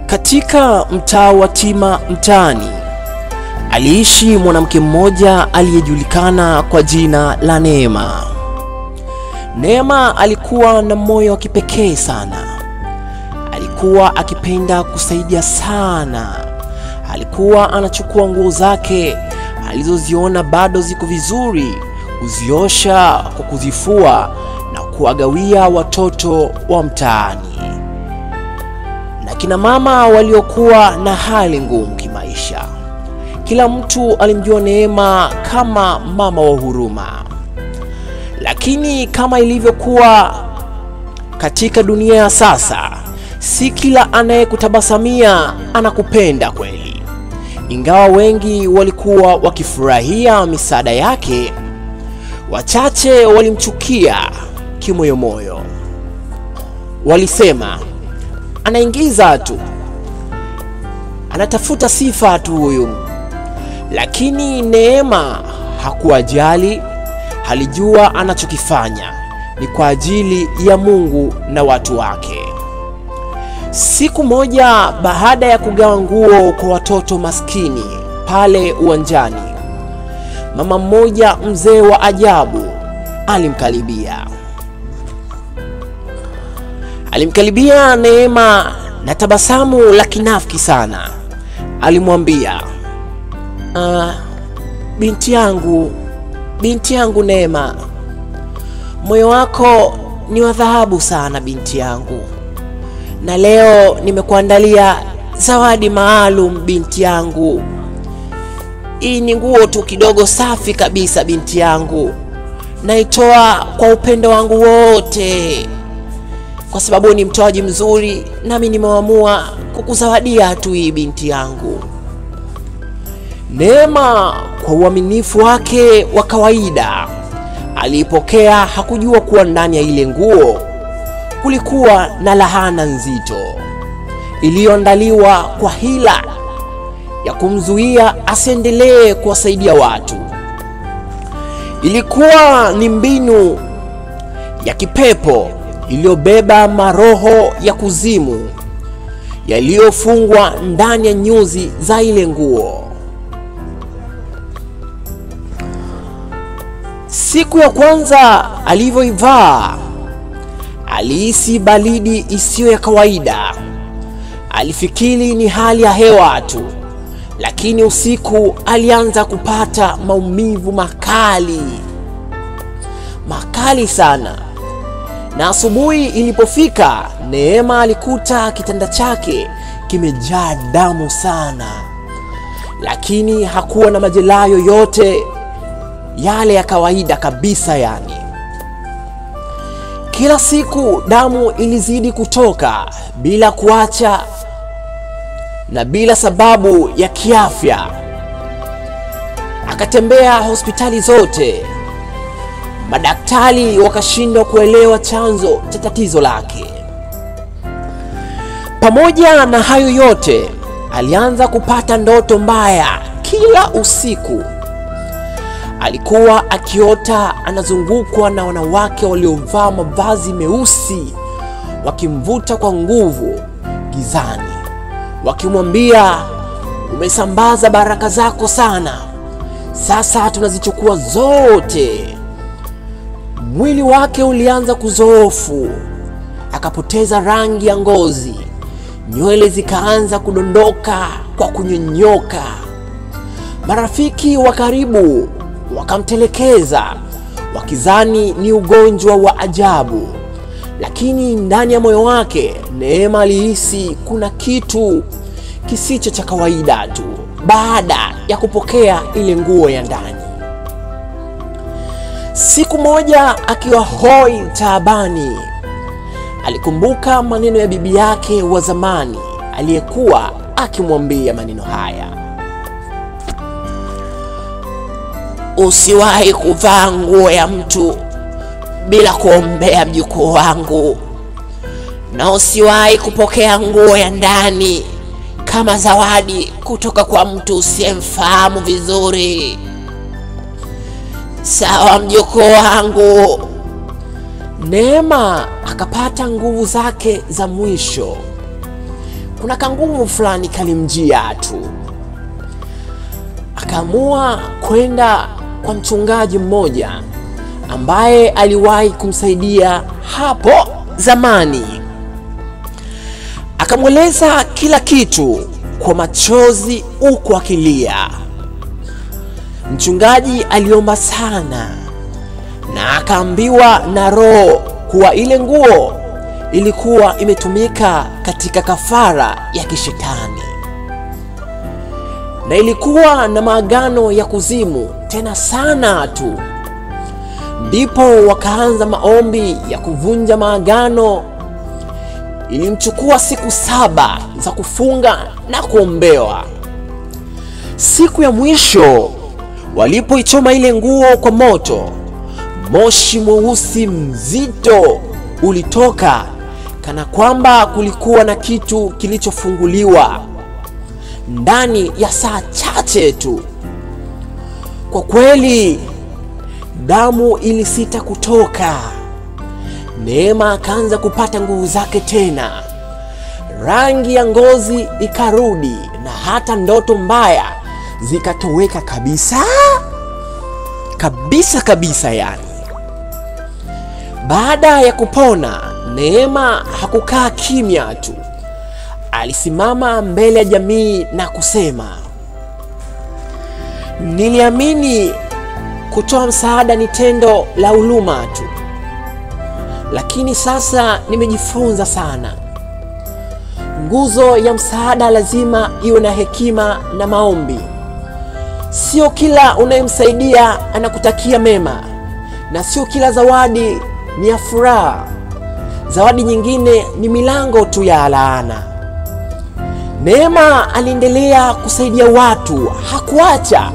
Katika mtaa wa Tima mtaani aliishi mwanamke mmoja aliyejulikana kwa jina la Neema. Neema alikuwa na moyo wa kipekee sana. Alikuwa akipenda kusaidia sana. Alikuwa anachukua nguo zake alizoziona bado ziko vizuri, kuziosha kwa kuzifua na kuwagawia watoto wa mtaani na kina mama waliokuwa na hali ngumu kimaisha. Kila mtu alimjua Neema kama mama wa huruma. Lakini kama ilivyokuwa katika dunia ya sasa, si kila anayekutabasamia anakupenda kweli. Ingawa wengi walikuwa wakifurahia misaada yake, wachache walimchukia kimoyomoyo. Walisema, anaingiza tu, anatafuta sifa tu huyu. Lakini Neema hakuwajali. Alijua anachokifanya ni kwa ajili ya Mungu na watu wake. Siku moja baada ya kugawa nguo kwa watoto maskini pale uwanjani, mama mmoja mzee wa ajabu alimkaribia Neema na tabasamu la kinafiki sana. Alimwambia, binti yangu Neema, moyo wako ni wa dhahabu sana binti yangu, na leo nimekuandalia zawadi maalum binti yangu. Hii ni nguo tu kidogo safi kabisa binti yangu, naitoa kwa upendo wangu wote, kwa sababu ni mtoaji mzuri, nami nimeamua kukuzawadia tu hii binti yangu. Neema kwa uaminifu wake wa kawaida alipokea. Hakujua kuwa ndani ya ile nguo kulikuwa na lahana nzito iliyoandaliwa kwa hila ya kumzuia asiendelee kuwasaidia watu. Ilikuwa ni mbinu ya kipepo iliyobeba maroho ya kuzimu yaliyofungwa ndani ya nyuzi za ile nguo. Siku ya kwanza alivyoivaa, alihisi baridi isiyo ya kawaida. Alifikiri ni hali ya hewa tu, lakini usiku alianza kupata maumivu makali sana. Na asubuhi ilipofika, Neema alikuta kitanda chake kimejaa damu sana, lakini hakuwa na majeraha yoyote yale ya kawaida kabisa yani. Kila siku damu ilizidi kutoka bila kuacha na bila sababu ya kiafya. Akatembea hospitali zote. Madaktari wakashindwa kuelewa chanzo cha tatizo lake. Pamoja na hayo yote, alianza kupata ndoto mbaya kila usiku. Alikuwa akiota anazungukwa na wanawake waliovaa mavazi meusi, wakimvuta kwa nguvu gizani, wakimwambia, umesambaza baraka zako sana, sasa tunazichukua zote. Mwili wake ulianza kuzoofu, akapoteza rangi ya ngozi, nywele zikaanza kudondoka kwa kunyonyoka. Marafiki wa karibu wakamtelekeza, wakizani ni ugonjwa wa ajabu. Lakini ndani ya moyo wake Neema alihisi kuna kitu kisicho cha kawaida tu baada ya kupokea ile nguo ya ndani. Siku moja akiwa hoi taabani, alikumbuka maneno ya bibi yake wa zamani aliyekuwa akimwambia maneno haya, usiwahi kuvaa nguo ya mtu bila kuombea mjukuu wangu, na usiwahi kupokea nguo ya ndani kama zawadi kutoka kwa mtu usiyemfahamu vizuri. Sawa mjukuu wangu? Neema akapata nguvu zake za mwisho. kuna kanguvu fulani kalimjia tu. Akaamua kwenda kwa mchungaji mmoja ambaye aliwahi kumsaidia hapo zamani. Akamweleza kila kitu kwa machozi huku akilia. Mchungaji aliomba sana na akaambiwa na Roho kuwa ile nguo ilikuwa imetumika katika kafara ya kishetani na ilikuwa na maagano ya kuzimu tena sana tu. Ndipo wakaanza maombi ya kuvunja maagano. Ilimchukua siku 7 za kufunga na kuombewa. Siku ya mwisho walipoichoma ile nguo kwa moto, moshi mweusi mzito ulitoka kana kwamba kulikuwa na kitu kilichofunguliwa ndani ya saa chache tu. Kwa kweli damu ilisita kutoka. Neema akaanza kupata nguvu zake tena. Rangi ya ngozi ikarudi na hata ndoto mbaya zikatoweka kabisa. Kabisa yani. Baada ya kupona, Neema hakukaa kimya tu. Alisimama mbele ya jamii na kusema, niliamini kutoa msaada ni tendo la huruma tu. Lakini sasa nimejifunza sana. Nguzo ya msaada lazima iwe na hekima na maombi. Sio kila unayemsaidia anakutakia mema, na sio kila zawadi ni ya furaha. Zawadi nyingine ni milango tu ya laana. Neema aliendelea kusaidia watu, hakuacha,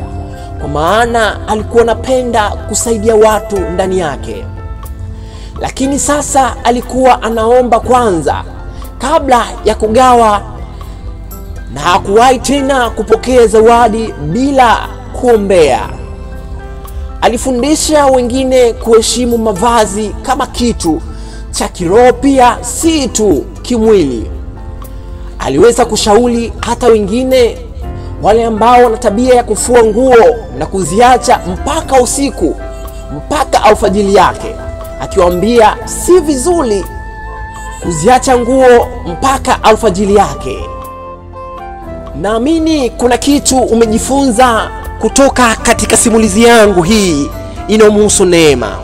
kwa maana alikuwa anapenda kusaidia watu ndani yake. Lakini sasa alikuwa anaomba kwanza kabla ya kugawa, na hakuwahi tena kupokea zawadi bila kuombea. Alifundisha wengine kuheshimu mavazi kama kitu cha kiroho pia, si tu kimwili. Aliweza kushauri hata wengine wale ambao wana tabia ya kufua nguo na kuziacha mpaka usiku, mpaka alfajiri yake, akiwaambia si vizuri kuziacha nguo mpaka alfajiri yake. Naamini kuna kitu umejifunza kutoka katika simulizi yangu hii inayomhusu Neema.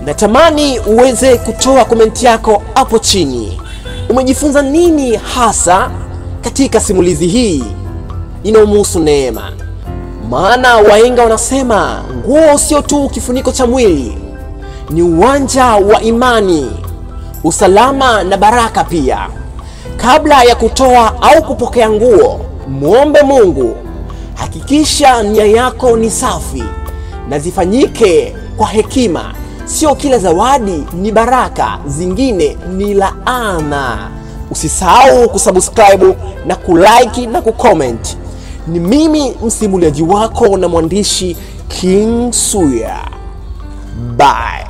Natamani uweze kutoa komenti yako hapo chini. Umejifunza nini hasa katika simulizi hii inayomhusu Neema? Maana wahenga wanasema nguo sio tu kifuniko cha mwili, ni uwanja wa imani, usalama na baraka pia. Kabla ya kutoa au kupokea nguo, muombe Mungu. Hakikisha nia yako ni safi na zifanyike kwa hekima. Sio kila zawadi ni baraka, zingine ni laana. Usisahau kusubscribe na kulike na kucomment. Ni mimi msimuliaji wako na mwandishi King Suya. Bye.